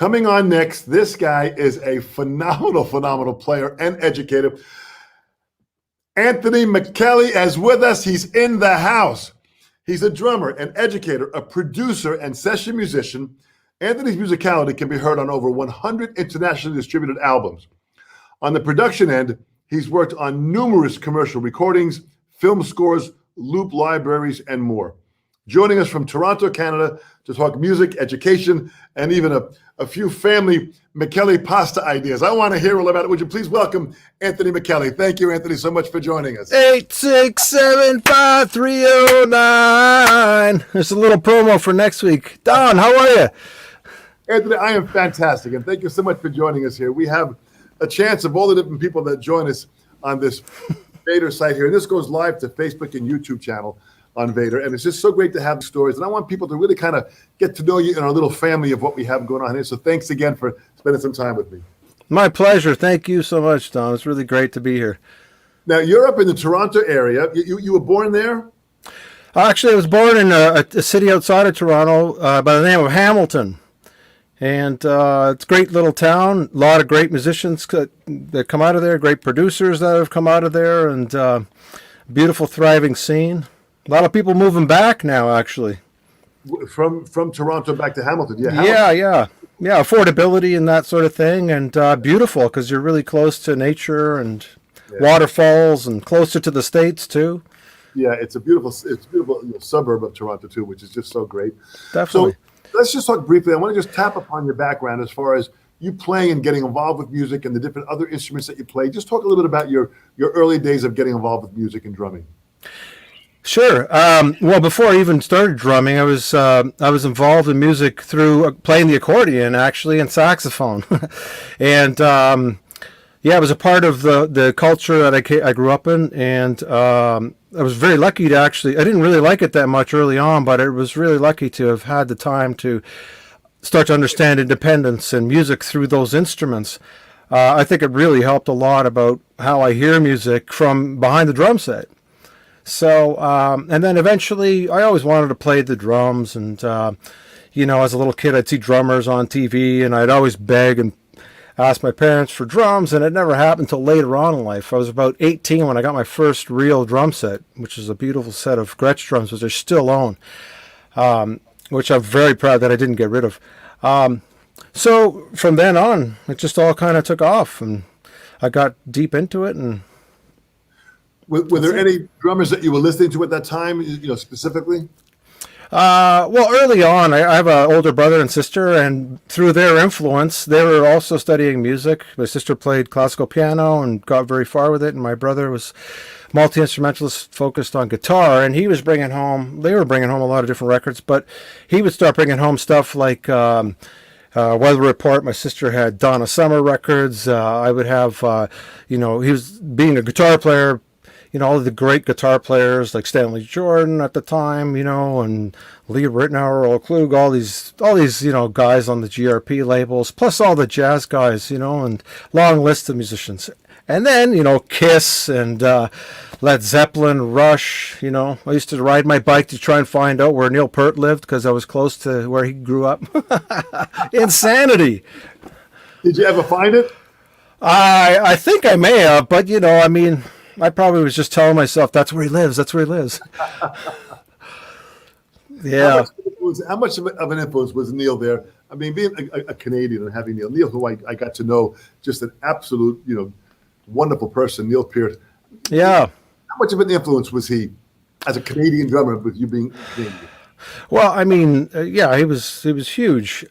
Coming on next, this guy is a phenomenal player and educator. Anthony Michelli is with us. He's in the house. He's a drummer, an educator, a producer, and session musician. Anthony's musicality can be heard on over 100 internationally distributed albums. On the production end, he's worked on numerous commercial recordings, film scores, loop libraries, and more. Joining us from Toronto, Canada, to talk music, education, and even a few family Michelli pasta ideas. I want to hear all about it. Would you please welcome Anthony Michelli? Thank you, Anthony, so much for joining us. 8675309. There's a little promo for next week. Don, how are you? Anthony, I am fantastic, and thank you so much for joining us here. We have a chance of all the different people that join us on this Vader site here, and this goes live to Facebook and YouTube channel on Vader, and it's just so great to have the stories, and I want people to really kind of get to know you in our little family of what we have going on here. So thanks again for spending some time with me. My pleasure. Thank you so much, Don. It's really great to be here. Now, you're up in the Toronto area. You were born there? Actually, I was born in a city outside of Toronto by the name of Hamilton, and it's a great little town. A lot of great musicians that come out of there, great producers that have come out of there, and beautiful, thriving scene. A lot of people moving back now, actually. From Toronto back to Hamilton. Yeah, affordability and that sort of thing, and beautiful because you're really close to nature and waterfalls, and closer to the States too. Yeah, it's a beautiful suburb of Toronto too, which is just so great. Definitely. So let's just talk briefly. I want to just tap upon your background as far as you playing and getting involved with music and the different other instruments that you play. Just talk a little bit about your early days of getting involved with music and drumming. Sure. Well, before I even started drumming, I was involved in music through playing the accordion, actually, and saxophone, and I was a part of the culture that I grew up in, and I was very lucky to actually. I didn't really like it that much early on, but I was really lucky to have had the time to start to understand independence and music through those instruments. I think it really helped a lot about how I hear music from behind the drum set. So, and then eventually I always wanted to play the drums, and, as a little kid, I'd see drummers on TV, and I'd always beg and ask my parents for drums, and it never happened until later on in life. I was about 18 when I got my first real drum set, which is a beautiful set of Gretsch drums, which I still own, which I'm very proud that I didn't get rid of. So from then on, it just all kind of took off, and I got deep into it, and were there any drummers that you were listening to at that time, specifically? Well, early on, I have an older brother and sister, and through their influence, they were also studying music. My sister played classical piano and got very far with it, and my brother was multi-instrumentalist focused on guitar, and they were bringing home a lot of different records, but he would start bringing home stuff like Weather Report. My sister had Donna Summer records. I would have, he was being a guitar player, all of the great guitar players like Stanley Jordan at the time, and Lee Ritenour, Earl Klug, all these, guys on the GRP labels, plus all the jazz guys, and long list of musicians. And then, Kiss and Led Zeppelin, Rush, I used to ride my bike to try and find out where Neil Peart lived because I was close to where he grew up. Insanity. Did you ever find it? I think I may have, but, I probably was just telling myself, that's where he lives. Yeah. How much of an influence was Neil there? I mean, being a Canadian and having Neil, who I got to know, just an absolute, wonderful person, Neil Peart. Yeah. How much of an influence was he as a Canadian drummer with you being Well, I mean, he was huge.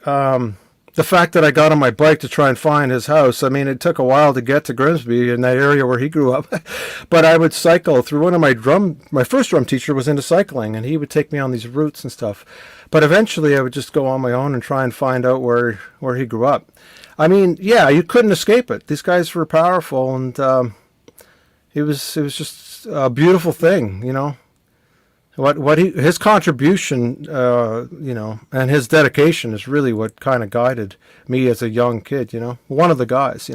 The fact that I got on my bike to try and find his house, I mean, it took a while to get to Grimsby in that area where he grew up, but I would cycle through. My first drum teacher was into cycling, and he would take me on these routes and stuff. But eventually I would just go on my own and try and find out where he grew up. I mean, you couldn't escape it. These guys were powerful, and it was just a beautiful thing, his contribution, and his dedication is really what kind of guided me as a young kid. One of the guys.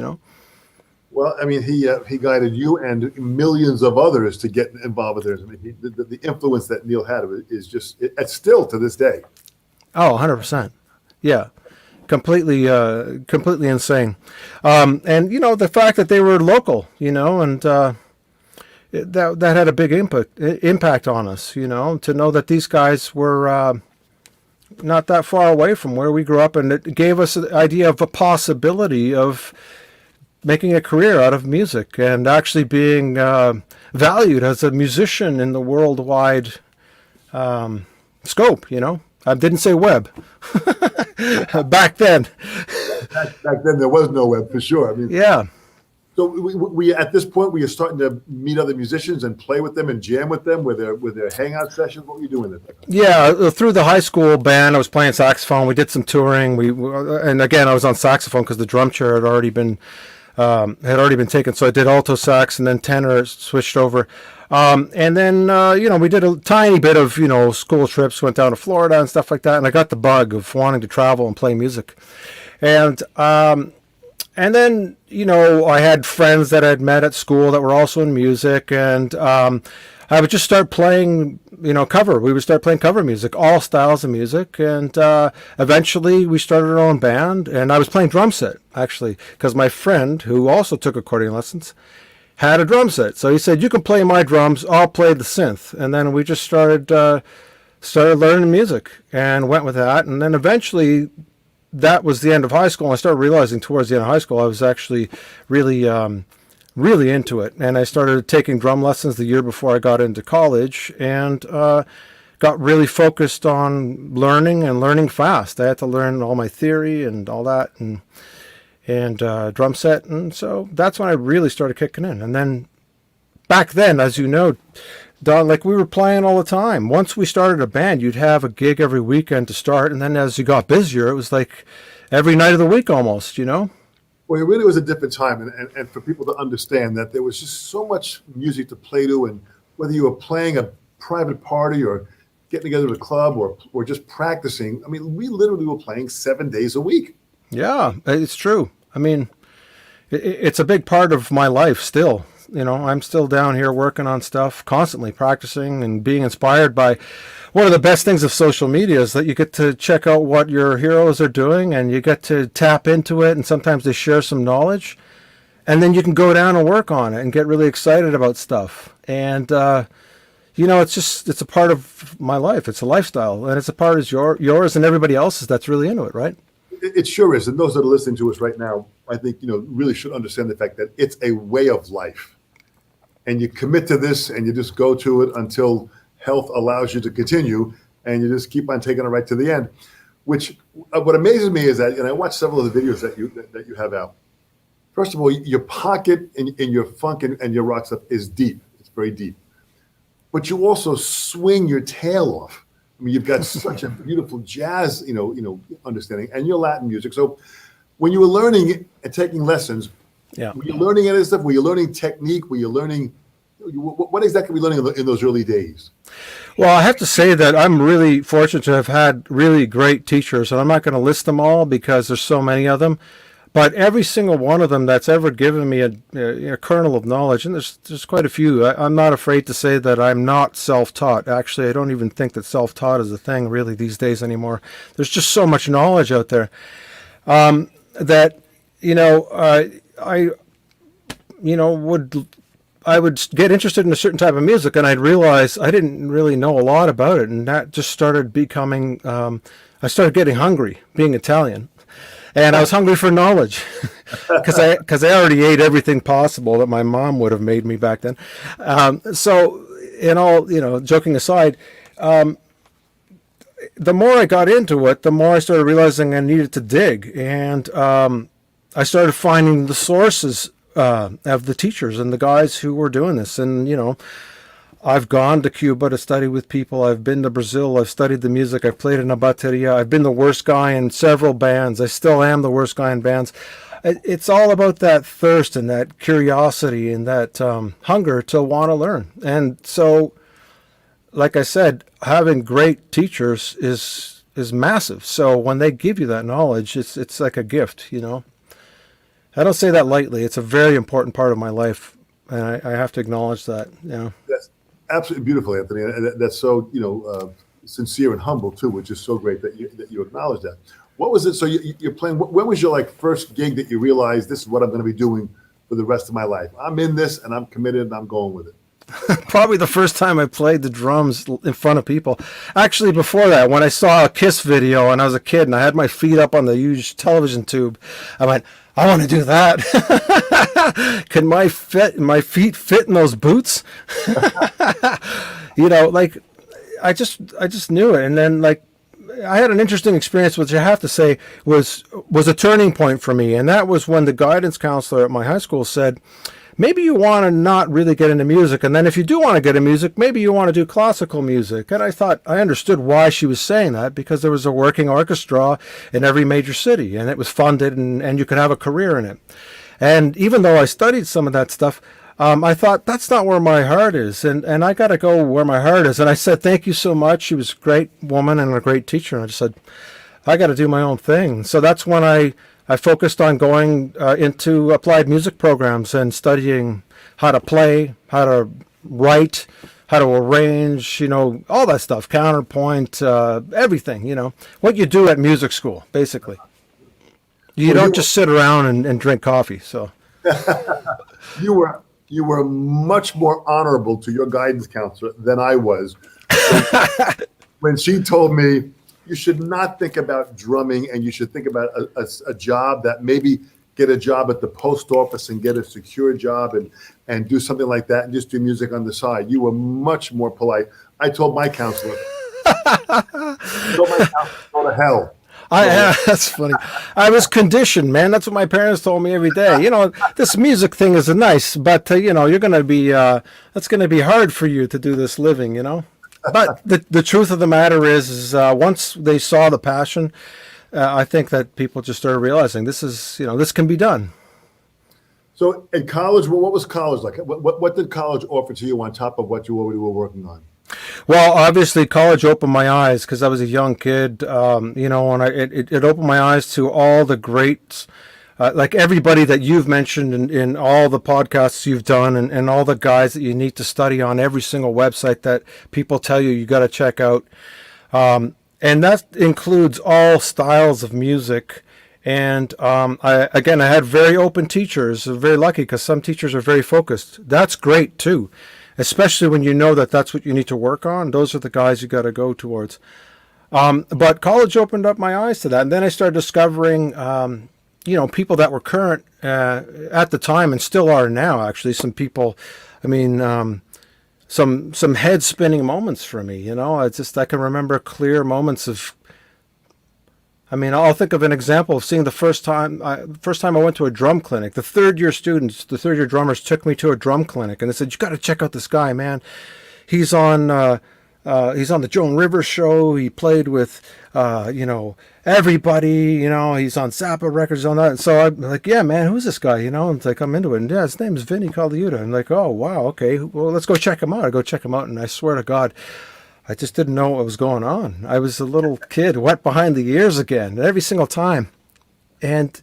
Well, I mean, he guided you and millions of others to get involved with theirs. I mean, the influence that Neil had is just it's still to this day. Oh, 100%. Yeah. completely insane. And the fact that they were local, and that had a big impact on us, to know that these guys were not that far away from where we grew up, and it gave us an idea of a possibility of making a career out of music and actually being valued as a musician in the worldwide scope. I didn't say web back then. Back then, there was no web for sure. I mean, Yeah. So we at this point, we are starting to meet other musicians and play with them and jam with them with their hangout sessions. What were you doing there? Yeah, through the high school band, I was playing saxophone. We did some touring. And again, I was on saxophone because the drum chair had already been taken. So I did alto sax and then tenor, switched over. And then we did a tiny bit of school trips. Went down to Florida and stuff like that. And I got the bug of wanting to travel and play music. And then, I had friends that I'd met at school that were also in music, and I would just start playing, cover. We would start playing cover music, all styles of music, and eventually we started our own band, and I was playing drum set, actually, because my friend, who also took accordion lessons, had a drum set. So he said, you can play my drums, I'll play the synth. And then we just started learning music and went with that, and then eventually that was the end of high school. And I started realizing towards the end of high school, I was actually really into it. And I started taking drum lessons the year before I got into college, and got really focused on learning fast. I had to learn all my theory and all that, and drum set. And so that's when I really started kicking in. And then back then, as you know, Don, like we were playing all the time. Once we started a band, you'd have a gig every weekend to start, and then as you got busier, it was like every night of the week almost, Well, it really was a different time, and for people to understand that there was just so much music to play to, and whether you were playing a private party or getting together at a club or just practicing, I mean, we literally were playing 7 days a week. Yeah, it's true. I mean, it's a big part of my life still. I'm still down here working on stuff, constantly practicing and being inspired by one of the best things of social media is that you get to check out what your heroes are doing, and you get to tap into it, and sometimes they share some knowledge, and then you can go down and work on it and get really excited about stuff. And, it's a part of my life. It's a lifestyle, and it's a part of yours and everybody else's that's really into it, right? It sure is. And those that are listening to us right now, I think, really should understand the fact that it's a way of life. And you commit to this and you just go to it until health allows you to continue, and you just keep on taking it right to the end. Which what amazes me is that, and I watched several of the videos that you have out. First of all, your pocket in your funk and your rock stuff is deep. It's very deep. But you also swing your tail off. I mean, you've got such a beautiful jazz, understanding, and your Latin music. So when you were learning and taking lessons, yeah, were you learning any stuff? Were you learning technique? Were you learning, what exactly were you learning in those early days? Well, I have to say that I'm really fortunate to have had really great teachers, and I'm not going to list them all because there's so many of them. But every single one of them that's ever given me a kernel of knowledge, and there's quite a few. I'm not afraid to say that I'm not self-taught. Actually, I don't even think that self-taught is a thing really these days anymore. There's just so much knowledge out there that I would get interested in a certain type of music, and I'd realize I didn't really know a lot about it, and that just started becoming. I started getting hungry, being Italian. And I was hungry for knowledge because I already ate everything possible that my mom would have made me back then. So, in all, joking aside, the more I got into it, the more I started realizing I needed to dig. And I started finding the sources of the teachers and the guys who were doing this. And, I've gone to Cuba to study with people. I've been to Brazil. I've studied the music. I've played in a bateria. I've been the worst guy in several bands. I still am the worst guy in bands. It's all about that thirst and that curiosity and that hunger to want to learn. And so, like I said, having great teachers is massive. So when they give you that knowledge, it's like a gift, I don't say that lightly. It's a very important part of my life, and I have to acknowledge that. That's absolutely beautiful, Anthony, and that's so sincere and humble too, which is so great that you acknowledge that. What was it? So you're playing. When was your like first gig that you realized this is what I'm going to be doing for the rest of my life? I'm in this and I'm committed and I'm going with it. Probably the first time I played the drums in front of people. Actually, before that, when I saw a Kiss video and I was a kid and I had my feet up on the huge television tube, I went, I want to do that. Can my feet fit in those boots? Like I just knew it. And then like I had an interesting experience, which I have to say was a turning point for me. And that was when the guidance counselor at my high school said, maybe you want to not really get into music. And then if you do want to get into music, maybe you want to do classical music. And I thought I understood why she was saying that, because there was a working orchestra in every major city and it was funded and you could have a career in it. And even though I studied some of that stuff, I thought that's not where my heart is. And I got to go where my heart is. And I said, thank you so much. She was a great woman and a great teacher. And I just said, I got to do my own thing. So that's when I focused on going into applied music programs and studying how to play, how to write, how to arrange, all that stuff, counterpoint, everything, what you do at music school, basically. You don't just sit around and drink coffee. So you were much more honorable to your guidance counselor than I was when she told me, you should not think about drumming and you should think about a job, that maybe get a job at the post office and get a secure job and do something like that and just do music on the side. You were much more polite. I told my counselor, go to hell. That's funny. I was conditioned, man. That's what my parents told me every day. This music thing is nice, but you're going to be, that's going to be hard for you to do this living, But the truth of the matter is once they saw the passion, I think that people just started realizing this can be done. So in college, what was college like? What did college offer to you on top of what you already were working on? Well, obviously, college opened my eyes because I was a young kid, and it opened my eyes to all the greats. Like everybody that you've mentioned in all the podcasts you've done and all the guys that you need to study on every single website that people tell you got to check out. And that includes all styles of music. And I had very open teachers. Very lucky because some teachers are very focused. That's great too, especially when you know that that's what you need to work on. Those are the guys you got to go towards. But college opened up my eyes to that. And then I started discovering people that were current at the time and still are now, actually. Some people, some head spinning moments for me, I can remember clear moments of, I'll think of an example of seeing the first time I went to a drum clinic. The third year drummers took me to a drum clinic and they said, you got to check out this guy, man. He's on the Joan Rivers show. He played with, everybody, he's on Zappa records, on that. So I'm like, yeah, man, who's this guy? And it's like, I'm into it. And yeah, his name is Vinny Colaiuta. I'm like, oh, wow. Okay. Well, let's go check him out. I go check him out. And I swear to God, I just didn't know what was going on. I was a little kid, wet behind the ears again, every single time. And,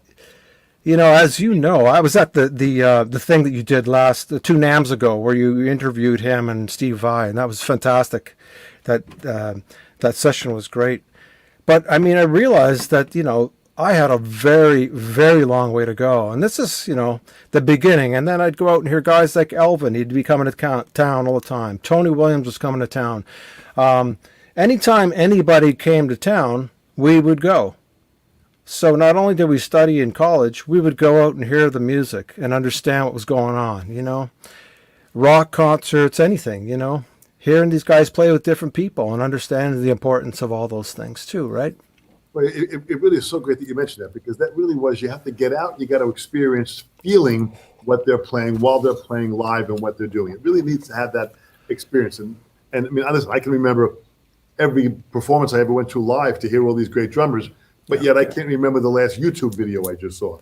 as you know, I was at the thing that you did 2 NAMs ago where you interviewed him and Steve Vai, and that was fantastic. That session was great. But, I realized that, I had a very, very long way to go. And this is, the beginning. And then I'd go out and hear guys like Elvin. He'd be coming to town all the time. Tony Williams was coming to town. Anytime anybody came to town, we would go. So not only did we study in college, we would go out and hear the music and understand what was going on, rock concerts, anything, hearing these guys play with different people and understanding the importance of all those things too, right? Well, it really is so great that you mentioned that, because that really was, you have to get out, you got to experience feeling what they're playing while they're playing live and what they're doing. It really needs to have that experience. And listen, I can remember every performance I ever went to live to hear all these great drummers, but yet I can't remember the last YouTube video I just saw.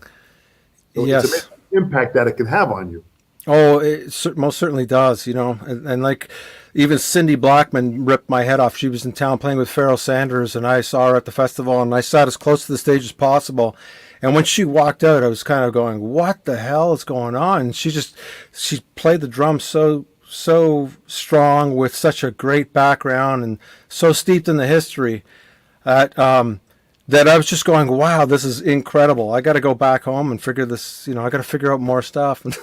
So yes. It's amazing the impact that it can have on you. Oh, it most certainly does, and like even Cindy Blackman ripped my head off. She was in town playing with Pharoah Sanders, and I saw her at the festival, and I sat as close to the stage as possible. And when she walked out, I was kind of going, what the hell is going on? And she played the drums so strong with such a great background and so steeped in the history that that I was just going, wow, this is incredible. I got to go back home and figure this, I got to figure out more stuff. And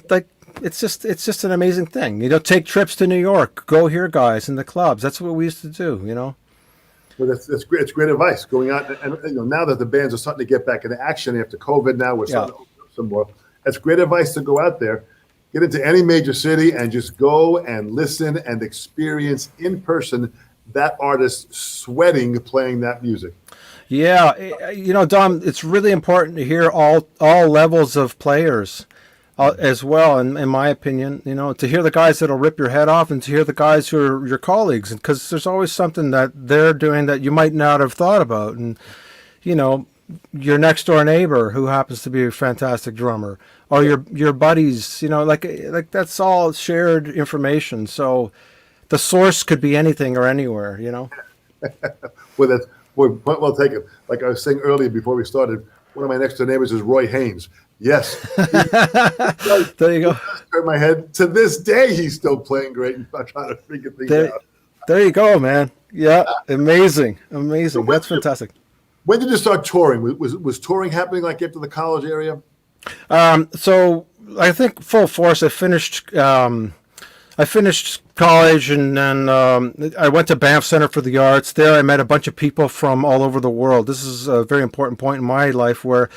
like, it's just an amazing thing. Take trips to New York, go hear guys in the clubs. That's what we used to do. Well, that's great. It's great advice going out. And now that the bands are starting to get back into action after COVID, now we're starting to open up some more. That's great advice to go out there, get into any major city and just go and listen and experience in person that artist sweating playing that music. Yeah, Dom, it's really important to hear all levels of players as well, in my opinion, to hear the guys that'll rip your head off and to hear the guys who are your colleagues, because there's always something that they're doing that you might not have thought about. And, your next door neighbor who happens to be a fantastic drummer, or your buddies, like that's all shared information. So the source could be anything or anywhere, Well, that's well taken. Like I was saying earlier before we started, one of my next door neighbors is Roy Haynes. Yes. There you go. Hurt my head. To this day, he's still playing great and trying to figure things out. There you go, man. Yeah, amazing. That's fantastic. When did you start touring? Was touring happening like after the college area? So I think full force. I finished college, and then I went to Banff Center for the Arts. There I met a bunch of people from all over the world. This is a very important point in my life where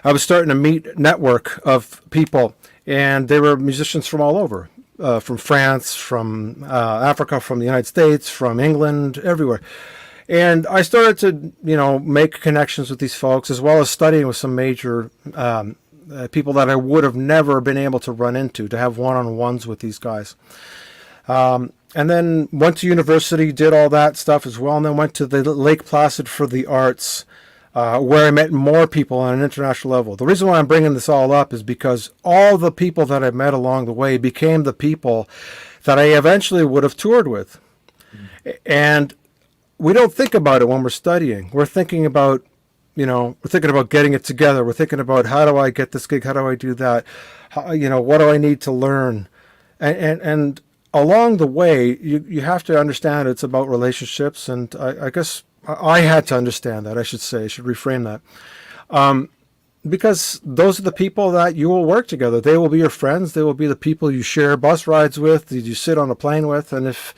I was starting to meet a network of people, and they were musicians from all over, from France, from Africa, from the United States, from England, everywhere. And I started to, make connections with these folks, as well as studying with some major people that I would have never been able to run into, to have one-on-ones with these guys. And then went to university, did all that stuff as well, and then went to the Lake Placid for the Arts, where I met more people on an international level. The reason why I'm bringing this all up is because all the people that I met along the way became the people that I eventually would have toured with. And we don't think about it when we're studying. We're thinking about, getting it together. We're thinking about, how do I get this gig? How do I do that? What do I need to learn? And along the way, you have to understand it's about relationships. And I guess I had to understand that, I should reframe that. Because those are the people that you will work together. They will be your friends. They will be the people you share bus rides with, that you sit on a plane with. And if,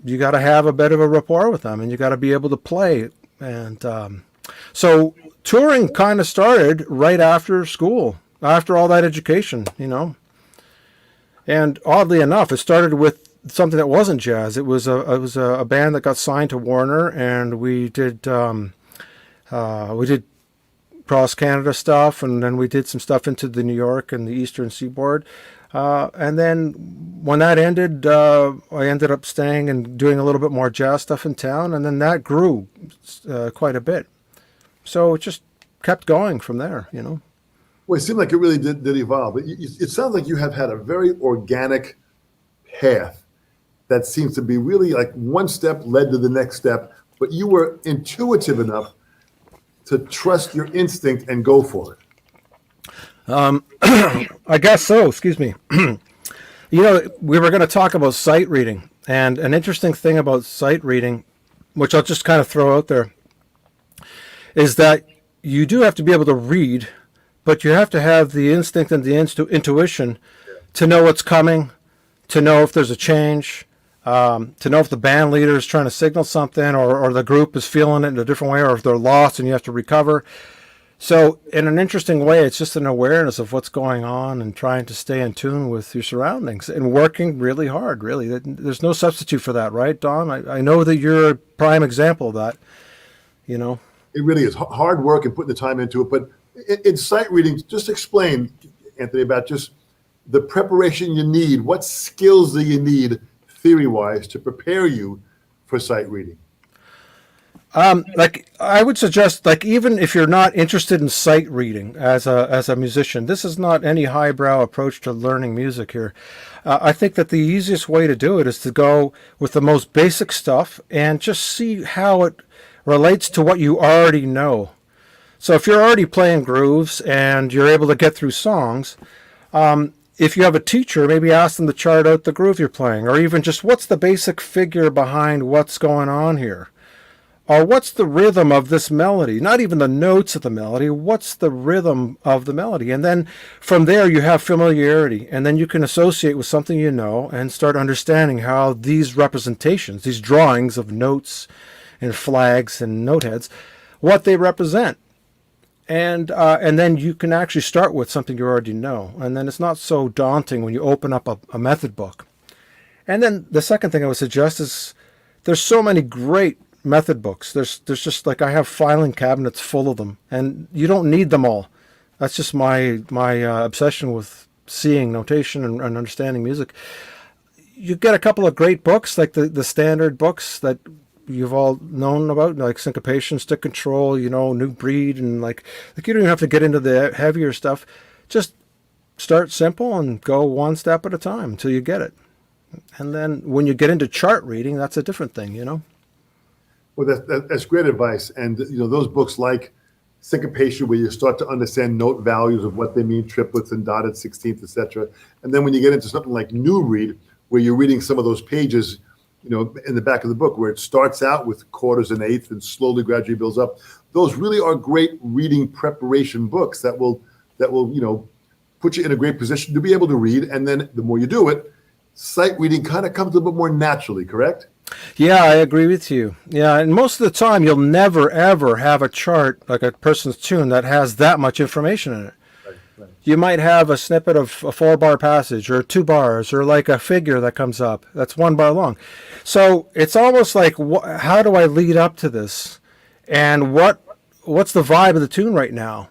you got to have a bit of a rapport with them, and you got to be able to play. And so touring kind of started right after school, after all that education, And oddly enough, it started with something that wasn't jazz. It was a band that got signed to Warner, and we did cross Canada stuff, and then we did some stuff into the New York and the Eastern Seaboard. And then when that ended, I ended up staying and doing a little bit more jazz stuff in town, and then that grew quite a bit. So it just kept going from there, Well, it seemed like it really did evolve. But it sounds like you have had a very organic path that seems to be really like one step led to the next step, but you were intuitive enough to trust your instinct and go for it. I guess so. Excuse me. We were going to talk about sight reading, and an interesting thing about sight reading, which I'll just kind of throw out there, is that you do have to be able to read, but you have to have the instinct and the intuition to know what's coming, to know if there's a change, to know if the band leader is trying to signal something, or the group is feeling it in a different way, or if they're lost and you have to recover. So in an interesting way, it's just an awareness of what's going on and trying to stay in tune with your surroundings and working really hard, really. There's no substitute for that, right, Dom? I know that you're a prime example of that, It really is hard work and putting the time into it. But in sight reading, just explain, Anthony, about just the preparation you need. What skills do you need, theory-wise, to prepare you for sight reading? Like I would suggest, like even if you're not interested in sight reading as a musician, this is not any highbrow approach to learning music here. I think that the easiest way to do it is to go with the most basic stuff and just see how it relates to what you already know. So if you're already playing grooves and you're able to get through songs, if you have a teacher, maybe ask them to chart out the groove you're playing, or even just what's the basic figure behind what's going on here. or what's the rhythm of this melody? Not even the notes of the melody, what's the rhythm of the melody? And then from there you have familiarity, and then you can associate with something you know and start understanding how these representations, these drawings of notes and flags and note heads, what they represent. And then you can actually start with something you already know, and then it's not so daunting when you open up a method book. And then the second thing I would suggest is there's so many great method books. There's just like I have filing cabinets full of them, and you don't need them all. That's just my obsession with seeing notation and understanding music. You get a couple of great books like the standard books that you've all known about, like syncopation, stick control, new breed, and like you don't even have to get into the heavier stuff. Just start simple and go one step at a time until you get it. And then when you get into chart reading, that's a different thing, Well, that's great advice. And those books like syncopation, where you start to understand note values of what they mean, triplets and dotted 16th, etc. And then when you get into something like new read, where you're reading some of those pages, in the back of the book, where it starts out with quarters and eighths and slowly, gradually builds up. Those really are great reading preparation books that will put you in a great position to be able to read. And then the more you do it, sight reading kind of comes a bit more naturally, correct? Yeah, I agree with you. Yeah, and most of the time you'll never, ever have a chart like a person's tune that has that much information in it. Right. You might have a snippet of a 4-bar passage or 2 bars or like a figure that comes up that's 1 bar long. So it's almost like, how do I lead up to this? And what's the vibe of the tune right now?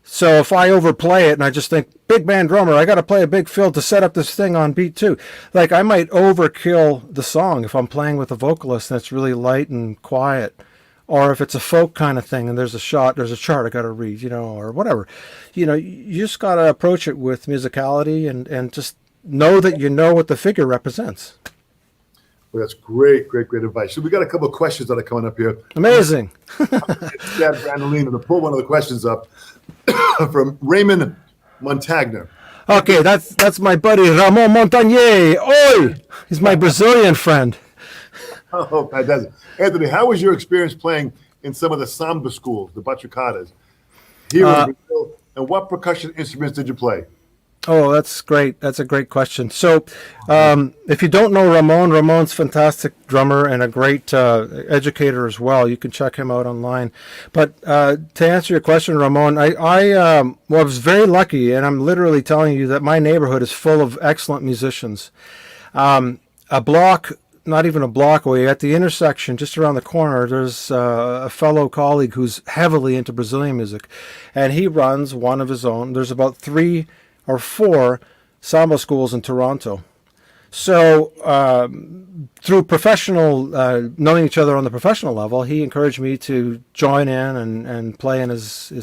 So if I overplay it and I just think, big band drummer, I got to play a big fill to set up this thing on beat 2. Like I might overkill the song if I'm playing with a vocalist and it's really light and quiet. Or if it's a folk kind of thing and there's a chart I got to read, or whatever. You just got to approach it with musicality and just know that you know what the figure represents. Well, that's great advice. So we got a couple of questions that are coming up here. Amazing. Chad Brandolino to pull one of the questions up from Raymond Montagner. Okay, that's my buddy Ramon Montagnier. Oi! He's my Brazilian friend. Oh, fantastic. Anthony, how was your experience playing in some of the Samba schools, the batucadas, here in Brazil, and what percussion instruments did you play? Oh, that's great. That's a great question. So if you don't know Ramon's a fantastic drummer and a great educator as well. You can check him out online. But to answer your question, Ramon, I was very lucky, and I'm literally telling you that my neighborhood is full of excellent musicians. A block, not even a block away, at the intersection just around the corner, there's a fellow colleague who's heavily into Brazilian music, and he runs one of his own. There's about 3 or 4 Samba schools in Toronto. So through professional, knowing each other on the professional level, he encouraged me to join in and play in his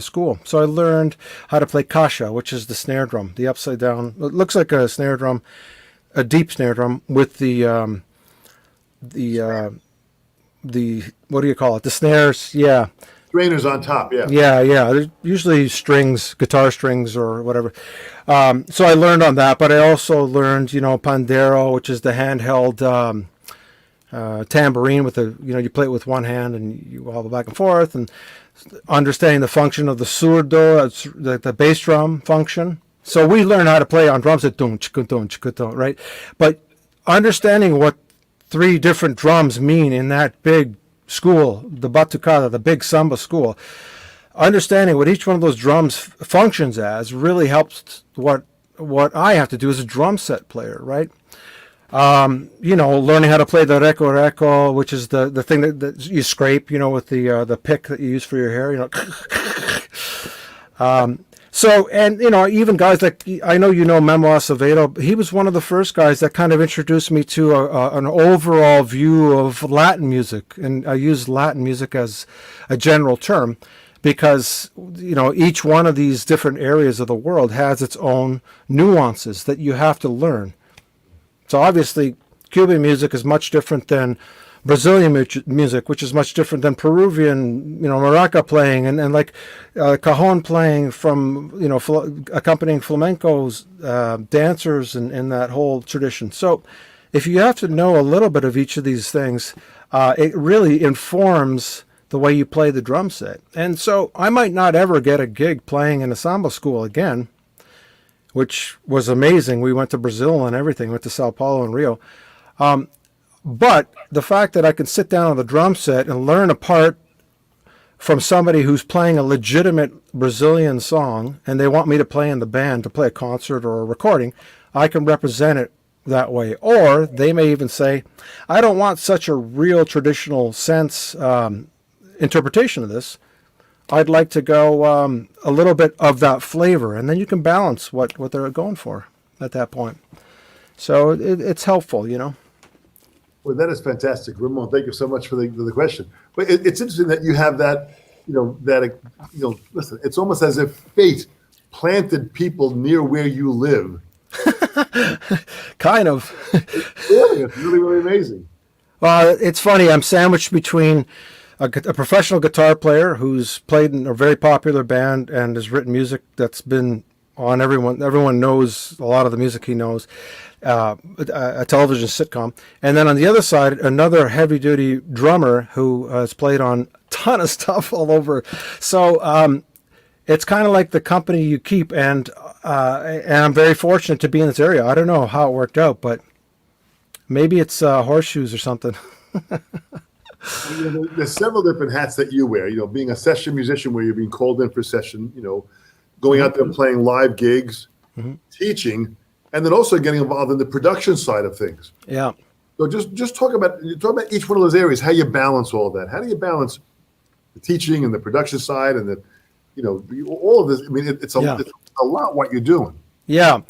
school. So I learned how to play caixa, which is the snare drum, the upside down. It looks like a snare drum, a deep snare drum with the what do you call it? The snares, yeah. Strainers on top, yeah. Yeah. There's usually strings, guitar strings or whatever. So I learned on that, but I also learned, pandero, which is the handheld tambourine with you play it with one hand and you wobble back and forth, and understanding the function of the surdo, the bass drum function. So we learned how to play on drums at dun, chikun, dun, chikun, dun, right? But understanding what 3 different drums mean in that big school, the batucada, the big samba school, understanding what each one of those drums functions as really helps what I have to do as a drum set player, right? Learning how to play the reco, which is the thing that you scrape, with the pick that you use for your hair, So, and, even guys like, I know Memo Acevedo, he was one of the first guys that kind of introduced me to an overall view of Latin music. And I use Latin music as a general term because, each one of these different areas of the world has its own nuances that you have to learn. So obviously, Cuban music is much different than Brazilian music, which is much different than Peruvian, maraca playing and like cajon playing from, accompanying flamenco's dancers and that whole tradition. So if you have to know a little bit of each of these things, it really informs the way you play the drum set. And so I might not ever get a gig playing in a samba school again, which was amazing. We went to Brazil and everything, went to Sao Paulo and Rio. But the fact that I can sit down on the drum set and learn a part from somebody who's playing a legitimate Brazilian song, and they want me to play in the band, to play a concert or a recording, I can represent it that way. Or they may even say, I don't want such a real traditional sense interpretation of this. I'd like to go a little bit of that flavor, and then you can balance what they're going for at that point. So it's helpful, you know. Well, that is fantastic, Ramon. Thank you so much for the question. But it's interesting that you have that, listen, it's almost as if fate planted people near where you live. Kind of. It's really, really amazing. Well, it's funny. I'm sandwiched between a professional guitar player who's played in a very popular band and has written music that's been on everyone knows a lot of the music he knows, a television sitcom. And then on the other side, another heavy-duty drummer who has played on a ton of stuff all over. So it's kind of like the company you keep, and I'm very fortunate to be in this area. I don't know how it worked out, but maybe it's horseshoes or something. There's several different hats that you wear, being a session musician where you're being called in for session, going out there playing live gigs, teaching, and then also getting involved in the production side of things. Yeah. So just talk about each one of those areas, how you balance all that. How do you balance the teaching and the production side and all of this? I mean, it's a lot what you're doing. Yeah.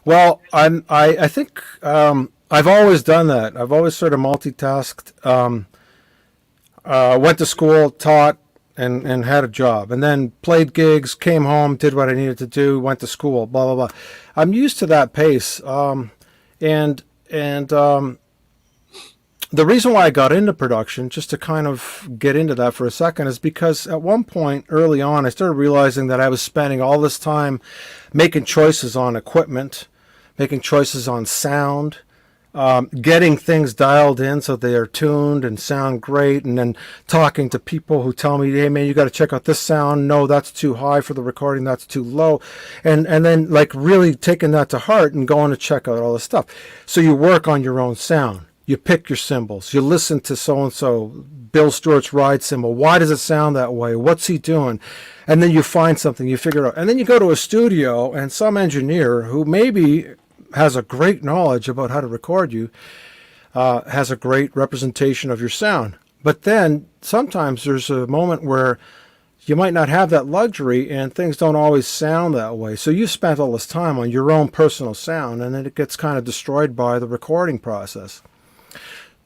Well, I think I've always done that. I've always sort of multitasked. Went to school, taught, and had a job, and then played gigs, came home, did what I needed to do, went to school, blah, blah, blah. I'm used to that pace. And the reason why I got into production, just to kind of get into that for a second, is because at one point early on, I started realizing that I was spending all this time making choices on equipment, making choices on sound, getting things dialed in so they are tuned and sound great, and then talking to people who tell me, hey man, you got to check out this sound. No, that's too high for the recording. That's too low. And then like really taking that to heart and going to check out all this stuff. So you work on your own sound. You pick your cymbals. You listen to so-and-so, Bill Stewart's ride cymbal. Why does it sound that way? What's he doing? And then you find something, you figure it out. And then you go to a studio, and some engineer who maybe has a great knowledge about how to record you, has a great representation of your sound. But then sometimes there's a moment where you might not have that luxury and things don't always sound that way. So you spent all this time on your own personal sound, and then it gets kind of destroyed by the recording process.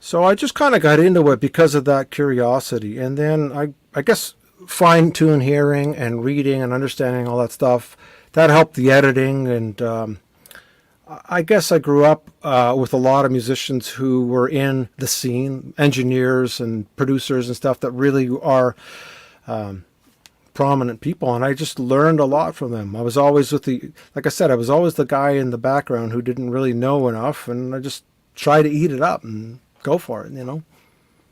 So I just kind of got into it because of that curiosity. And then I guess fine-tune hearing and reading and understanding all that stuff, that helped the editing. And I guess I grew up with a lot of musicians who were in the scene, engineers and producers and stuff that really are prominent people. And I just learned a lot from them. I was always like I said, I was always the guy in the background who didn't really know enough. And I just tried to eat it up and go for it,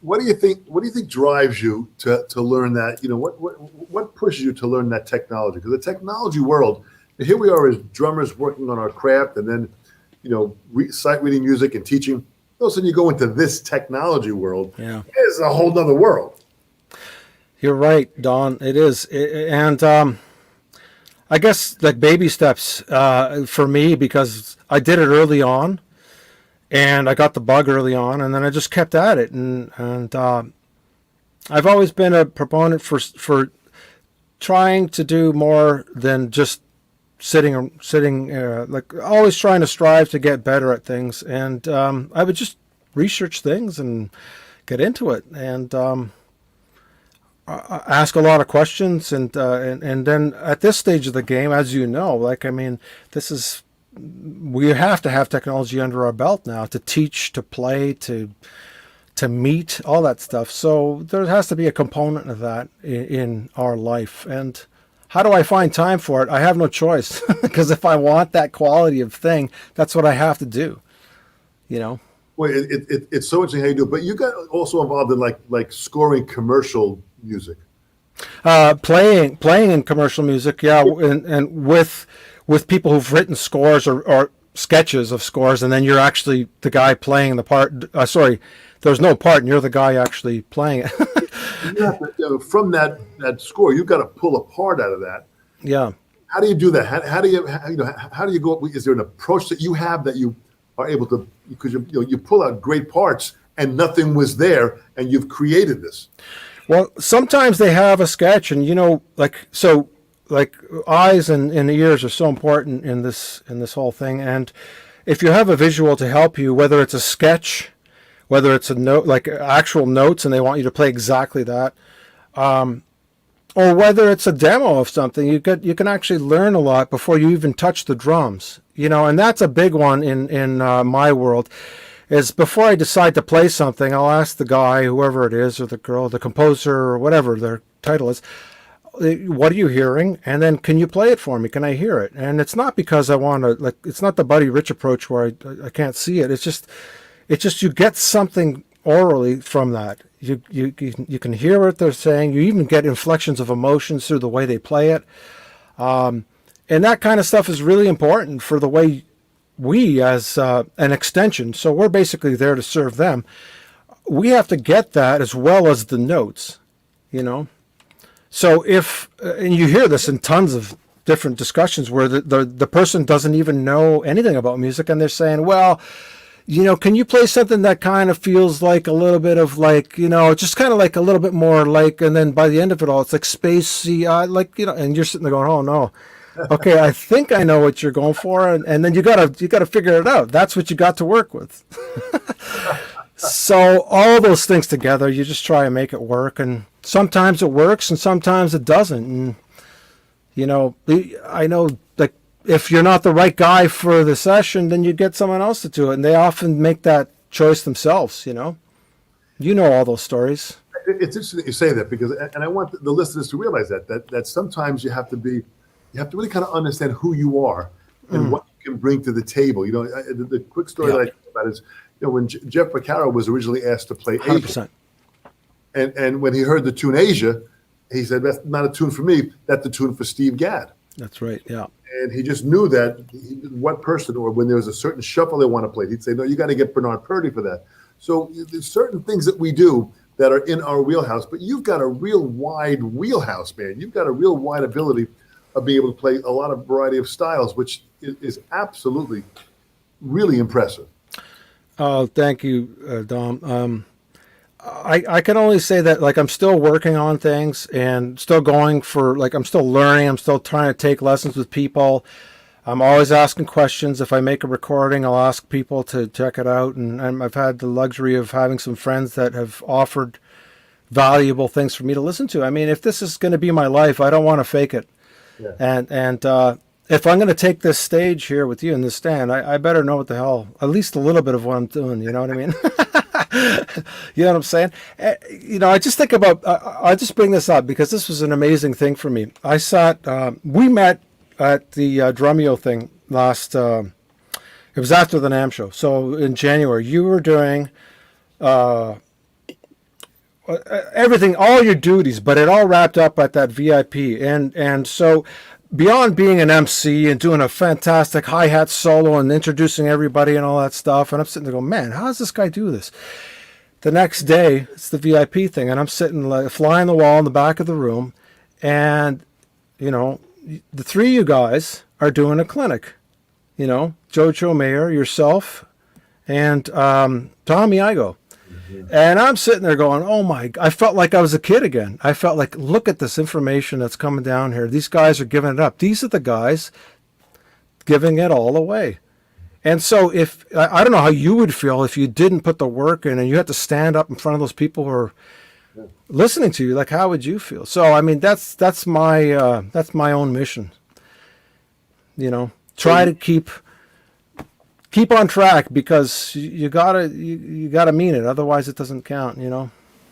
What do you think drives you to learn that? What pushes you to learn that technology? Because the technology world, here we are as drummers working on our craft, and then, sight reading music and teaching. All of a sudden you go into this technology world. Yeah. It's a whole nother world. You're right, Don. It is. And I guess like baby steps for me, because I did it early on. And I got the bug early on, and then I just kept at it. And I've always been a proponent for trying to do more than just sitting, like always trying to strive to get better at things. And I would just research things and get into it, and ask a lot of questions. And then at this stage of the game, as you know, we have to have technology under our belt now to teach, to play, to meet, all that stuff. So there has to be a component of that in our life. And how do I find time for it? I have no choice, because if I want that quality of thing, that's what I have to do. Well, Well, it's so interesting how you do it. But you got also involved in like scoring commercial music. Playing in commercial music, yeah, and with people who've written scores or sketches of scores, and then you're actually the guy playing the part. Sorry, there's no part, and you're the guy actually playing it. You have to, from that score, you've got to pull a part out of that. Yeah. How do you do that? How do you go? Is there an approach that you have that you are able to, because you pull out great parts and nothing was there and you've created this? Well, sometimes they have a sketch, and like eyes and ears are so important in this whole thing. And if you have a visual to help you, whether it's a sketch, whether it's a note, like actual notes, and they want you to play exactly that, or whether it's a demo of something, you can actually learn a lot before you even touch the drums. And that's a big one in my world. Is before I decide to play something, I'll ask the guy, whoever it is, or the girl, the composer, or whatever their title is, what are you hearing? And then, can you play it for me? Can I hear it? And it's not because I want to, it's not the Buddy Rich approach where I can't see it. It's just you get something orally from that. You can hear what they're saying. You even get inflections of emotions through the way they play it. And that kind of stuff is really important for the way we, as an extension, so we're basically there to serve them. We have to get that as well as the notes, So if, and you hear this in tons of different discussions where the person doesn't even know anything about music, and they're saying, well, can you play something that kind of feels like a little bit of just kind of like a little bit more like, and then by the end of it all, it's like spacey, and you're sitting there going, oh no. Okay, I think I know what you're going for, and then you gotta figure it out. That's what you got to work with. So all those things together, you just try and make it work, and sometimes it works, and sometimes it doesn't. And I know, like, if you're not the right guy for the session, then you get someone else to do it, and they often make that choice themselves. You know all those stories. It's interesting that you say that, because, and I want the listeners to realize that sometimes you have to really kind of understand who you are and what you can bring to the table. The quick story that I think about is, when Jeff Beccaro was originally asked to play Asia, 100%. And when he heard the tune Asia, he said, that's not a tune for me, that's the tune for Steve Gadd. That's right, yeah. And he just knew that what person, or when there was a certain shuffle they want to play, he'd say, no, you got to get Bernard Purdy for that. So there's certain things that we do that are in our wheelhouse, but you've got a real wide wheelhouse, man. You've got a real wide ability of being able to play a lot of variety of styles, which is absolutely really impressive. Oh, thank you, Dom. I can only say that, I'm still working on things and still going for, I'm still learning. I'm still trying to take lessons with people. I'm always asking questions. If I make a recording, I'll ask people to check it out. And I've had the luxury of having some friends that have offered valuable things for me to listen to. I mean, if this is going to be my life, I don't want to fake it. Yeah. And if I'm going to take this stage here with you in this stand, I better know what the hell, at least a little bit of what I'm doing. You know what I mean? You know what I'm saying? I just think about, I just bring this up because this was an amazing thing for me. We met at the Drumeo thing last, it was after the NAMM show. So in January, you were doing everything, all your duties, but it all wrapped up at that VIP. And so beyond being an MC and doing a fantastic hi-hat solo and introducing everybody and all that stuff, and I'm sitting there going, man, how does this guy do this? The next day, it's the VIP thing, and I'm sitting like fly on the wall in the back of the room, and, the three of you guys are doing a clinic. Jojo Mayer, yourself, and Tommy Igo. And I'm sitting there going, oh my, I felt like I was a kid again. I felt like, look at this information that's coming down here. These guys are giving it up. These are the guys giving it all away. And so I don't know how you would feel if you didn't put the work in and you had to stand up in front of those people who are listening to you. Like, how would you feel? So, I mean, that's my own mission. Try to keep on track, because you gotta mean it. Otherwise, it doesn't count. Yeah,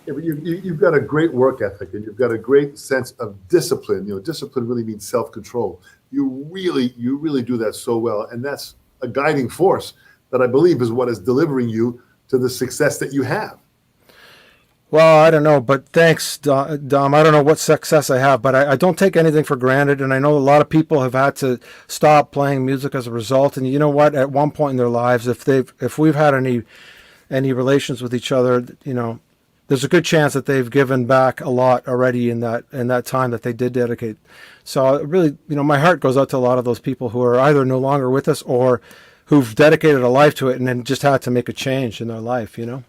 but you've got a great work ethic, and you've got a great sense of discipline. Discipline really means self-control. You really do that so well, and that's a guiding force that I believe is what is delivering you to the success that you have. Well, I don't know, but thanks, Dom. I don't know what success I have, but I don't take anything for granted. And I know a lot of people have had to stop playing music as a result. And you know what? At one point in their lives, if we've had any relations with each other, you know, there's a good chance that they've given back a lot already in that time that they did dedicate. So really, you know, my heart goes out to a lot of those people who are either no longer with us or who've dedicated a life to it and then just had to make a change in their life, you know.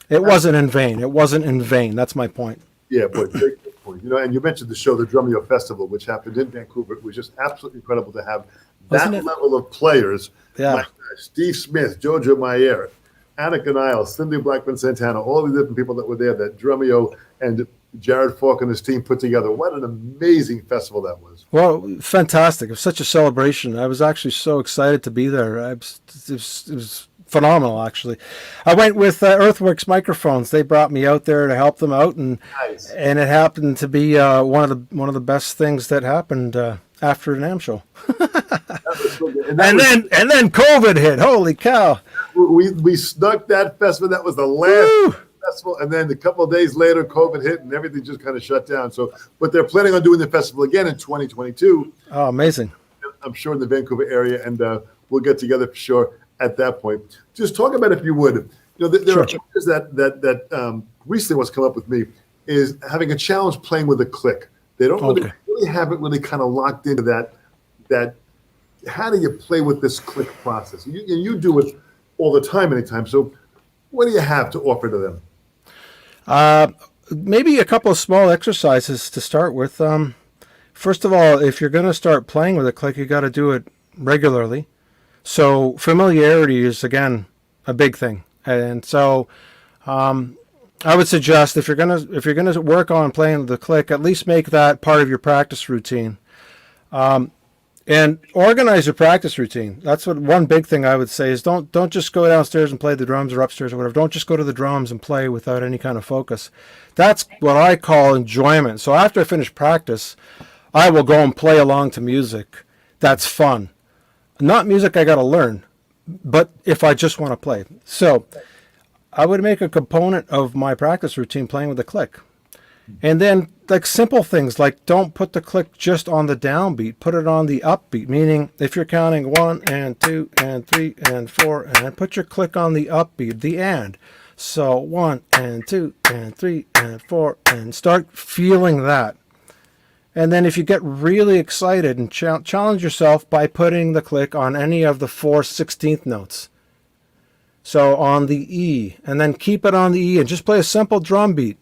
It wasn't in vain. It wasn't in vain. That's my point. Yeah, boy, great point. You know, and you mentioned the show, the Drumeo Festival, which happened in Vancouver. It was just absolutely incredible to have that level of players. Yeah. Like Steve Smith, Jojo Mayer, Annika Niles, Cindy Blackman Santana, all the different people that were there that Drumeo and Jared Falk and his team put together. What an amazing festival that was. Well, fantastic. It was such a celebration. I was actually so excited to be there. It was phenomenal, actually. I went with Earthworks microphones. They brought me out there to help them out, and Nice. and it happened to be one of the best things that happened after an AM show. That was so good. And then COVID hit. Holy cow! We snuck that festival. That was the last festival, and then a couple of days later, COVID hit, and everything just kind of shut down. So, but they're planning on doing the festival again in 2022. Oh, amazing! I'm sure in the Vancouver area, and we'll get together for sure at that point. Just talk about, if you would, you know, there are players that recently what's come up with me is having a challenge playing with a click. They don't really have it really kind of locked into that. How do you play with this click process? You do it all the time, anytime. So what do you have to offer to them? Maybe a couple of small exercises to start with. First of all, if you're going to start playing with a click, you got to do it regularly. So familiarity is, again, a big thing. And so I would suggest if you're gonna work on playing with the click, at least make that part of your practice routine. And organize your practice routine. That's what one big thing I would say is don't just go downstairs and play the drums, or upstairs or whatever. Don't just go to the drums and play without any kind of focus. That's what I call enjoyment. So after I finish practice, I will go and play along to music. That's fun. Not music I got to learn, but if I just want to play. So I would make a component of my practice routine playing with a click. And then like simple things like don't put the click just on the downbeat, put it on the upbeat, meaning if you're counting 1 and 2 and 3 and 4, and put your click on the upbeat, the and. So 1 and 2 and 3 and 4, and start feeling that. And then if you get really excited, and challenge yourself by putting the click on any of the 4 16th notes. So on the E, and then keep it on the E and just play a simple drum beat,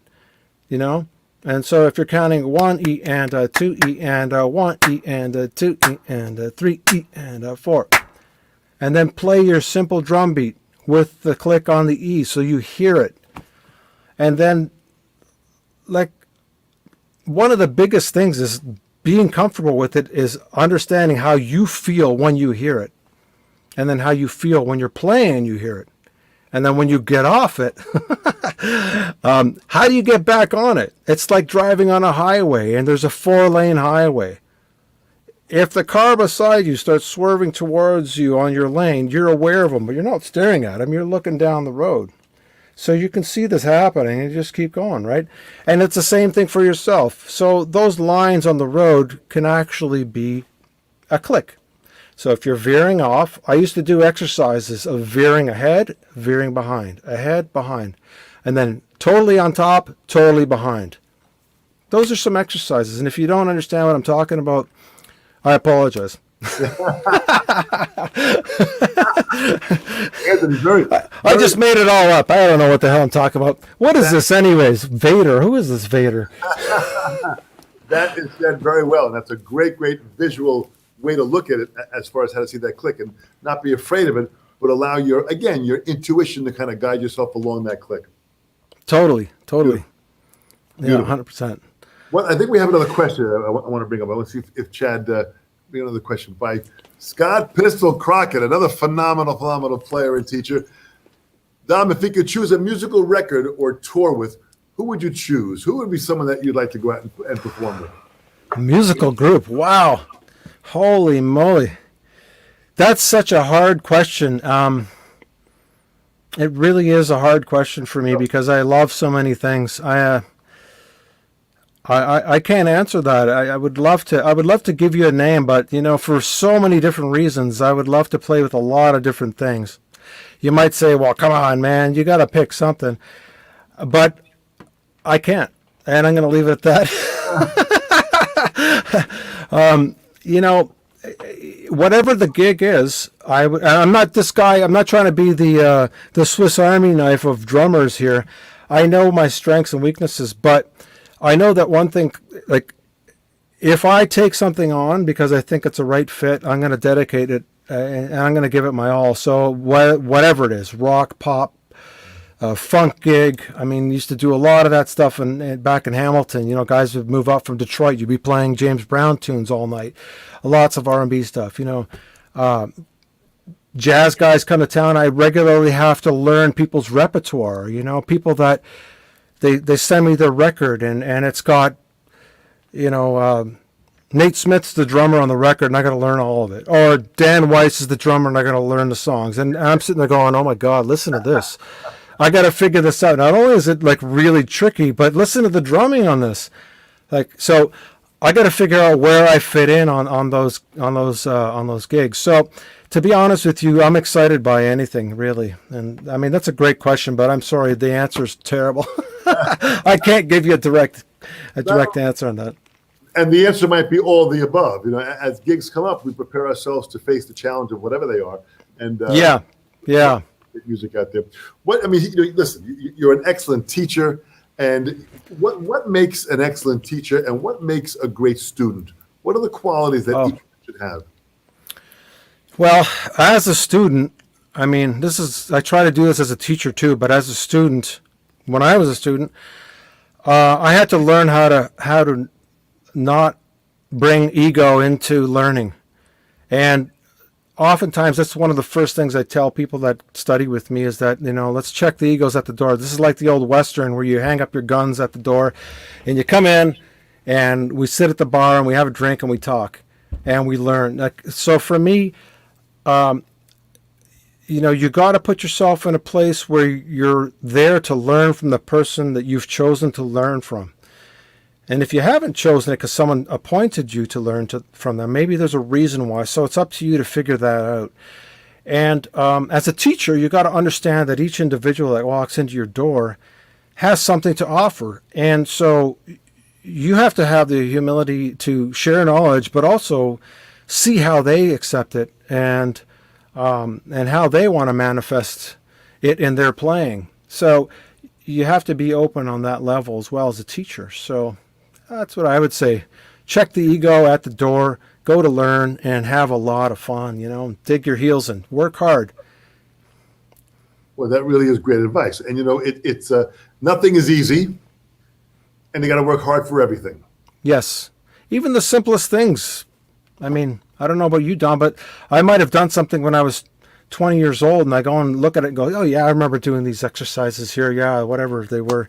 you know? And so if you're counting 1 E and 2 E and 1 E and 2 E and 3 E and 4, and then play your simple drum beat with the click on the E so you hear it. And then like, one of the biggest things is being comfortable with it, is understanding how you feel when you hear it, and then how you feel when you're playing and you hear it. And then when you get off it, how do you get back on it? It's like driving on a highway and there's a 4-lane highway. If the car beside you starts swerving towards you on your lane, you're aware of them, but you're not staring at them. You're looking down the road. So you can see this happening and you just keep going, right? And it's the same thing for yourself. So those lines on the road can actually be a click. So if you're veering off, I used to do exercises of veering ahead, veering behind, ahead, behind, and then totally on top, totally behind. Those are some exercises. And if you don't understand what I'm talking about, I apologize. I just made it all up. I don't know what the hell I'm talking about. What is this anyways? Vader. Who is this Vader? That is said very well, and that's a great visual way to look at it as far as how to see that click and not be afraid of it, but allow your intuition to kind of guide yourself along that click. Totally. Beautiful. Yeah, 100%. Well, I think we have another question I want to bring up. I want to see if Chad, bring another question by Scott Pistol Crockett, another phenomenal player and teacher. Dom, if you could choose a musical record or tour with, who would you choose? Who would be someone that you'd like to go out and perform with? A musical group. Wow. Holy moly. That's such a hard question. It really is a hard question for me because I love so many things. I can't answer that. I would love to. I would love to give you a name, but for so many different reasons, I would love to play with a lot of different things. You might say, "Well, come on, man, you got to pick something," but I can't, and I'm going to leave it at that. you know, whatever the gig is, I'm not this guy. I'm not trying to be the Swiss Army knife of drummers here. I know my strengths and weaknesses, but I know that one thing, like if I take something on because I think it's a right fit, I'm going to dedicate it and I'm going to give it my all. So whatever it is, rock, pop, funk gig. I mean, used to do a lot of that stuff back in Hamilton. Guys would move up from Detroit. You'd be playing James Brown tunes all night. Lots of R&B stuff. Jazz guys come to town. I regularly have to learn people's repertoire. People that they send me their record and it's got, Nate Smith's the drummer on the record and I got to learn all of it. Or Dan Weiss is the drummer and I got to learn the songs. And I'm sitting there going, oh my God, listen to this. I got to figure this out. Not only is it like really tricky, but listen to the drumming on this. So I got to figure out where I fit in on those gigs. So to be honest with you, I'm excited by anything really. And I mean, that's a great question, but I'm sorry, the answer is terrible. I can't give you a direct answer on that. And the answer might be all the above. As gigs come up, we prepare ourselves to face the challenge of whatever they are. And yeah. Music out there. Listen, you're an excellent teacher. And what makes an excellent teacher and what makes a great student? What are the qualities that each should have? Well, as a student, I mean, I try to do this as a teacher too, but as a student, when I was a student, I had to learn how to not bring ego into learning. And oftentimes that's one of the first things I tell people that study with me is that, let's check the egos at the door. This is like the old Western where you hang up your guns at the door and you come in and we sit at the bar and we have a drink and we talk and we learn. So for me, you got to put yourself in a place where you're there to learn from the person that you've chosen to learn from. And if you haven't chosen it because someone appointed you to learn from them, maybe there's a reason why. So it's up to you to figure that out. And as a teacher, you got to understand that each individual that walks into your door has something to offer. And so you have to have the humility to share knowledge, but also see how they accept it and how they want to manifest it in their playing. So you have to be open on that level as well as a teacher. So that's what I would say. Check the ego at the door, go to learn, and have a lot of fun, dig your heels in, work hard. Well, that really is great advice. And, it's nothing is easy, and you got to work hard for everything. Yes. Even the simplest things. I mean, I don't know about you, Dom, but I might have done something when I was 20 years old, and I go and look at it and go, oh, yeah, I remember doing these exercises here. Yeah, whatever they were.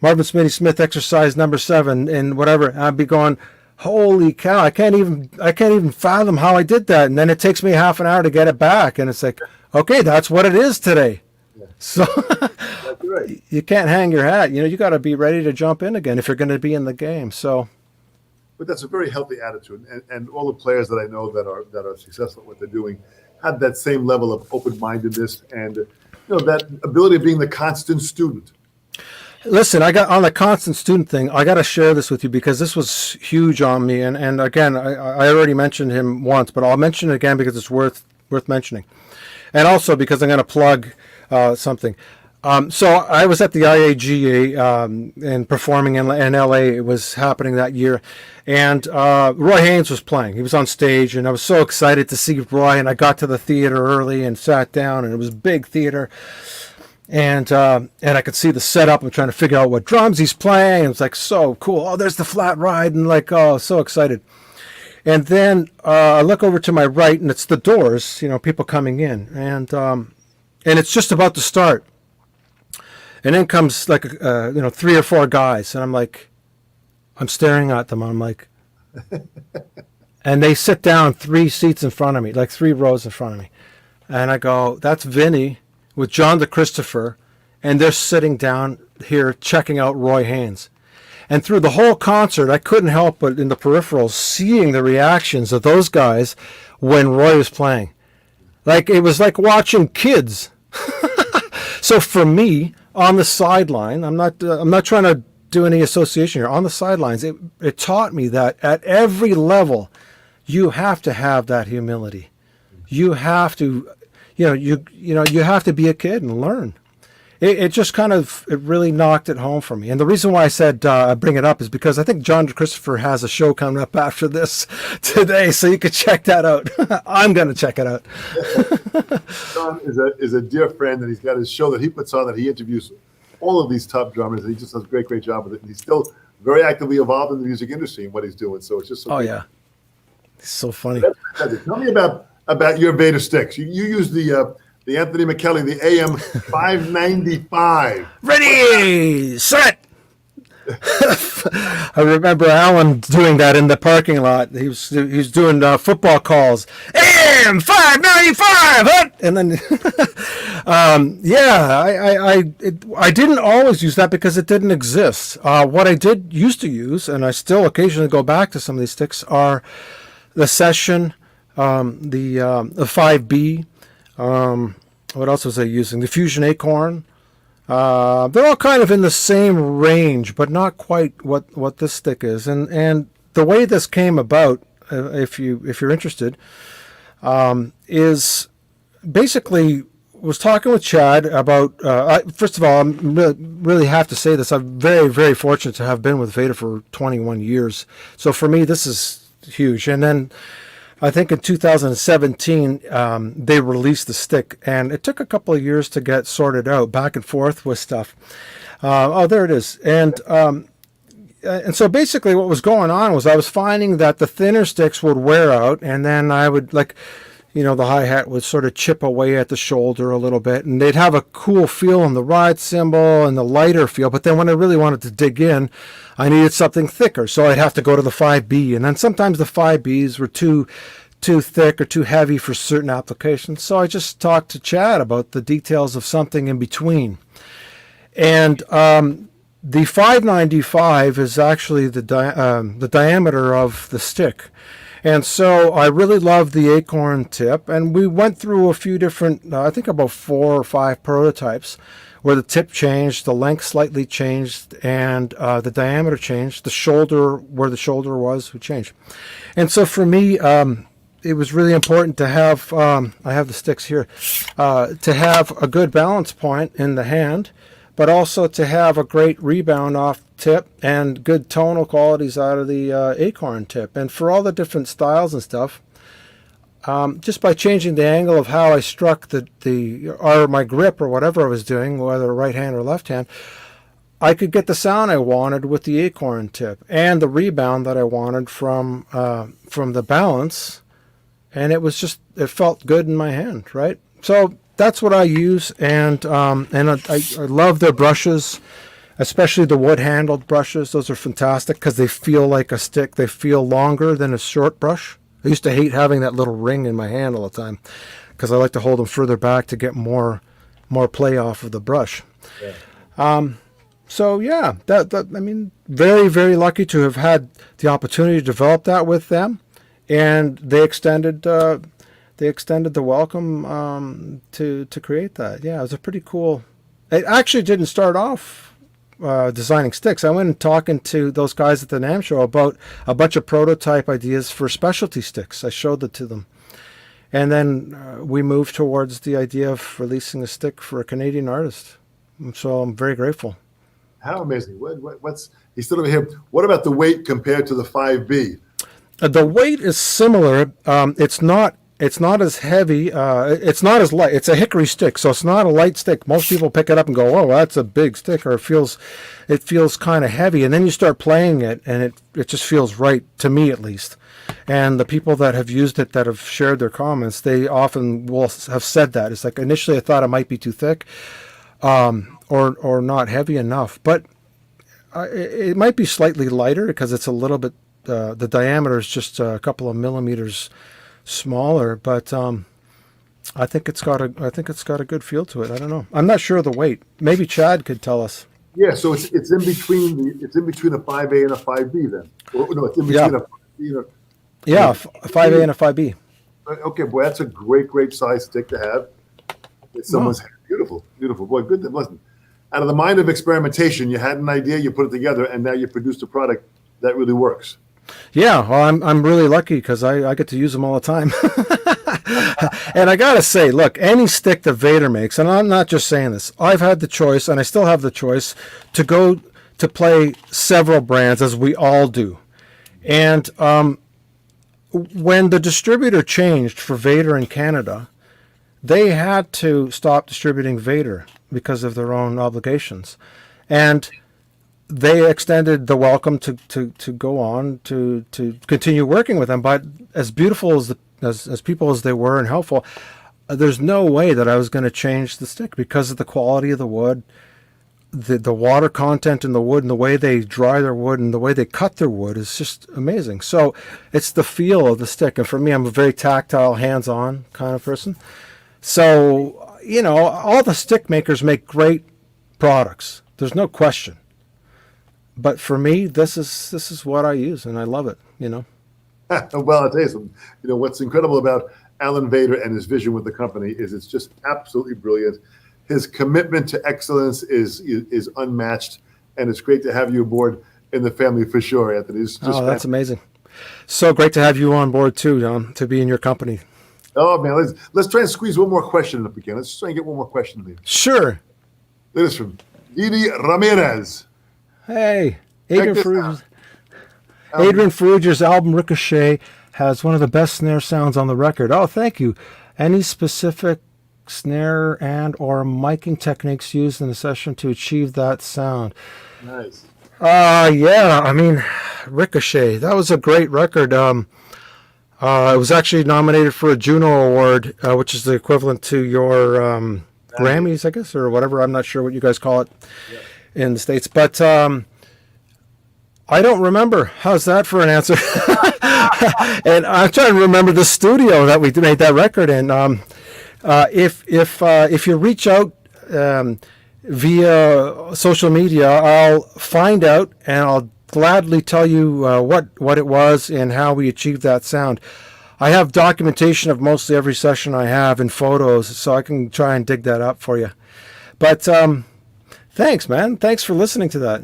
Marvin Smitty Smith exercise number 7 and whatever. I'd be going, holy cow, I can't even fathom how I did that. And then it takes me half an hour to get it back. And it's like, okay, that's what it is today. Yeah. So that's right. You can't hang your hat. You got to be ready to jump in again if you're going to be in the game. So, but that's a very healthy attitude. And all the players that I know that are successful at what they're doing have that same level of open-mindedness and that ability of being the constant student. Listen, I got on the constant student thing. I got to share this with you because this was huge on me. And again, I already mentioned him once, but I'll mention it again because it's worth mentioning. And also because I'm going to plug something. So I was at the IAGA and performing in LA. It was happening that year. And Roy Haynes was playing. He was on stage and I was so excited to see Roy. And I got to the theater early and sat down and it was a big theater. And I could see the setup. I'm trying to figure out what drums he's playing. It was like so cool. Oh, there's the flat ride, and so excited. And then I look over to my right, and it's the Doors. People coming in, and it's just about to start. And in comes like 3 or 4 guys, and I'm staring at them. I'm like, and they sit down 3 seats in front of me, like 3 rows in front of me, and I go, that's Vinny with John DeChristopher, and they're sitting down here checking out Roy Haynes. And through the whole concert, I couldn't help but in the peripherals seeing the reactions of those guys when Roy was playing. Like, it was like watching kids. So for me, on the sideline, I'm not trying to do any association here. On the sidelines, it taught me that at every level, you have to have that humility. You have to, you have to be a kid and learn. It just kind of, it really knocked it home for me. And the reason why I said I bring it up is because I think John DeChristopher has a show coming up after this today, so you could check that out. I'm going to check it out. John is a dear friend, and he's got his show that he puts on that he interviews all of these top drummers, and he just does a great job with it. And he's still very actively involved in the music industry and what he's doing. So it's just so yeah. It's so funny. Tell me about your Vader sticks. You use the Anthony Michelli, the AM 595. Ready, set. I remember Alan doing that in the parking lot. He was doing football calls. AM 595, and then I didn't always use that because it didn't exist. What I did used to use, and I still occasionally go back to some of these sticks, are the Session, the 5B. What else was I using? The Fusion Acorn. They're all kind of in the same range, but not quite what this stick is. And the way this came about, if you're interested, is basically was talking with Chad about. First of all, I really have to say this. I'm very, very fortunate to have been with Vader for 21 years. So for me, this is huge. And then I think in 2017, they released the stick, and it took a couple of years to get sorted out, back and forth with stuff. There it is. And so basically what was going on was I was finding that the thinner sticks would wear out, and then I would, the hi-hat would sort of chip away at the shoulder a little bit, and they'd have a cool feel on the ride cymbal and the lighter feel. But then when I really wanted to dig in, I needed something thicker, so I'd have to go to the 5B. And then sometimes the 5Bs were too thick or too heavy for certain applications. So I just talked to Chad about the details of something in between. And the 595 is actually the diameter of the stick. And so I really love the acorn tip, and we went through a few different, I think about 4 or 5 prototypes where the tip changed, the length slightly changed, and the diameter changed. The shoulder, where the shoulder was, would change. And so for me, it was really important to have, I have the sticks here, to have a good balance point in the hand, but also to have a great rebound off tip and good tonal qualities out of the acorn tip. And for all the different styles and stuff, just by changing the angle of how I struck or my grip or whatever I was doing, whether right hand or left hand, I could get the sound I wanted with the acorn tip and the rebound that I wanted from the balance. And it felt good in my hand, right? So that's what I use, and I love their brushes, especially the wood-handled brushes. Those are fantastic because they feel like a stick. They feel longer than a short brush. I used to hate having that little ring in my hand all the time because I like to hold them further back to get more play off of the brush. Yeah. So yeah, I mean, very, very lucky to have had the opportunity to develop that with them, and they extended the welcome to create that. Yeah, it was a pretty cool. It actually didn't start off designing sticks. I went and talking to those guys at the NAMM show about a bunch of prototype ideas for specialty sticks. I showed it to them, and then we moved towards the idea of releasing a stick for a Canadian artist. So I'm very grateful. How amazing! What's he's still over here? What about the weight compared to the 5B? The weight is similar. It's not as heavy. It's not as light. It's a hickory stick, so it's not a light stick. Most people pick it up and go, "Oh, that's a big stick," or it feels kind of heavy. And then you start playing it, and it just feels right, to me at least. And the people that have used it, that have shared their comments, they often will have said that. It's like, initially I thought it might be too thick, or not heavy enough, but it might be slightly lighter because it's a little bit. The diameter is just a couple of millimeters smaller, but I think it's got a good feel to it. I don't know. I'm not sure of the weight. Maybe Chad could tell us. Yeah, so it's in between a 5A and a 5B then. Or, no, it's in between a 5B and a a 5A and a 5B. Okay, boy, that's a great size stick to have. It's someone's beautiful boy. Good. Listen, out of the mind of experimentation, you had an idea, you put it together, and now you produced a product that really works. Yeah, well, I'm really lucky because I get to use them all the time. And I gotta say, look, any stick that Vader makes, and I'm not just saying this, I've had the choice, and I still have the choice to go to play several brands, as we all do. And when the distributor changed for Vader in Canada, they had to stop distributing Vader because of their own obligations. And they extended the welcome to go on to continue working with them. But as beautiful as people as they were and helpful, there's no way that I was going to change the stick because of the quality of the wood, the water content in the wood, and the way they dry their wood and the way they cut their wood is just amazing. So it's the feel of the stick. And for me, I'm a very tactile, hands-on kind of person. So, you know, all the stick makers make great products. There's no question. But for me, this is what I use, and I love it, you know. Well, I'll tell you something. You know, what's incredible about Alan Vader and his vision with the company is it's just absolutely brilliant. His commitment to excellence is unmatched, and it's great to have you aboard in the family for sure, Anthony. That's amazing. So great to have you on board too, Dom, to be in your company. Oh man, let's try and squeeze one more question in if we can. Let's try and get one more question in here. Sure. This is from Didi Ramirez. Hey, Adrian Ferrugia's album Ricochet has one of the best snare sounds on the record. Oh, thank you. Any specific snare and or miking techniques used in the session to achieve that sound? Nice. Yeah, I mean, Ricochet, that was a great record. It was actually nominated for a Juno Award, which is the equivalent to your Grammys, I guess, or whatever. I'm not sure what you guys call it in the States. But I don't remember. How's that for an answer? And I'm trying to remember the studio that we made that record in. If you reach out via social media, I'll find out and I'll gladly tell you what it was and how we achieved that sound. I have documentation of mostly every session I have and photos, so I can try and dig that up for you. But thanks, man. Thanks for listening to that.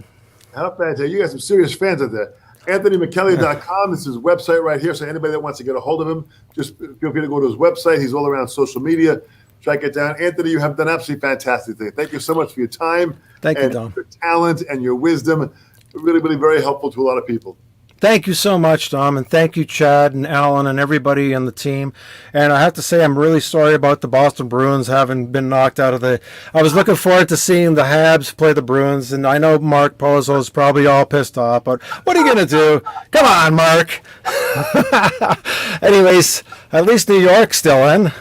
How fantastic. You got some serious fans out there. AnthonyMichelli.com. This is his website right here. So anybody that wants to get a hold of him, just feel free to go to his website. He's all around social media. Track it down. Anthony, you have done absolutely fantastic thing. Thank you so much for your time. Thank you, Dom. Your talent and your wisdom. Really, really very helpful to a lot of people. Thank you so much, Dom, and thank you, Chad and Alan and everybody on the team. And I have to say, I'm really sorry about the Boston Bruins having been knocked out of the... I was looking forward to seeing the Habs play the Bruins, and I know Mark Pozzo's probably all pissed off, but what are you going to do? Come on, Mark. Anyways, at least New York's still in.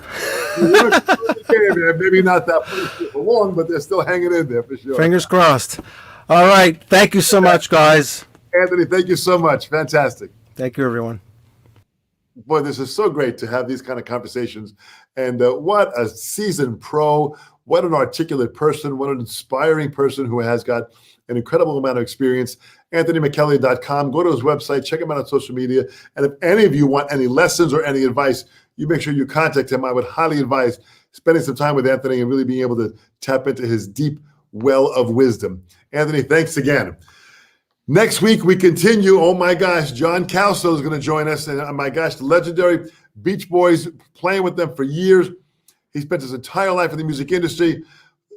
Maybe not that for long, but they're still hanging in there for sure. Fingers crossed. All right. Thank you so much, guys. Anthony, thank you so much. Fantastic. Thank you, everyone. Boy, this is so great to have these kind of conversations. And what a seasoned pro, what an articulate person, what an inspiring person who has got an incredible amount of experience. AnthonyMichelli.com. Go to his website, check him out on social media. And if any of you want any lessons or any advice, you make sure you contact him. I would highly advise spending some time with Anthony and really being able to tap into his deep well of wisdom. Anthony, thanks again. Next week, we continue. Oh, my gosh, John Calso is going to join us. And oh, my gosh, the legendary Beach Boys, playing with them for years. He spent his entire life in the music industry.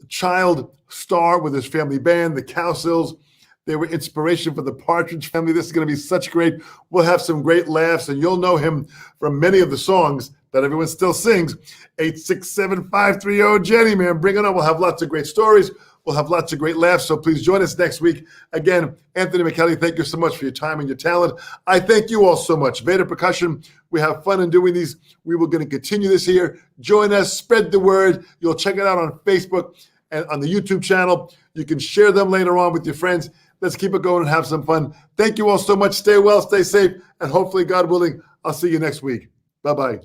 Child star with his family band, the Cowsills. They were inspiration for the Partridge Family. This is going to be such great. We'll have some great laughs, and you'll know him from many of the songs that everyone still sings. 867-530, Jenny, man, bring it on. We'll have lots of great stories. We'll have lots of great laughs, so please join us next week. Again, Anthony Michelli, thank you so much for your time and your talent. I thank you all so much. Vader Percussion, we have fun in doing these. We will going to continue this here. Join us, spread the word. You'll check it out on Facebook and on the YouTube channel. You can share them later on with your friends. Let's keep it going and have some fun. Thank you all so much. Stay well, stay safe, and hopefully, God willing, I'll see you next week. Bye-bye.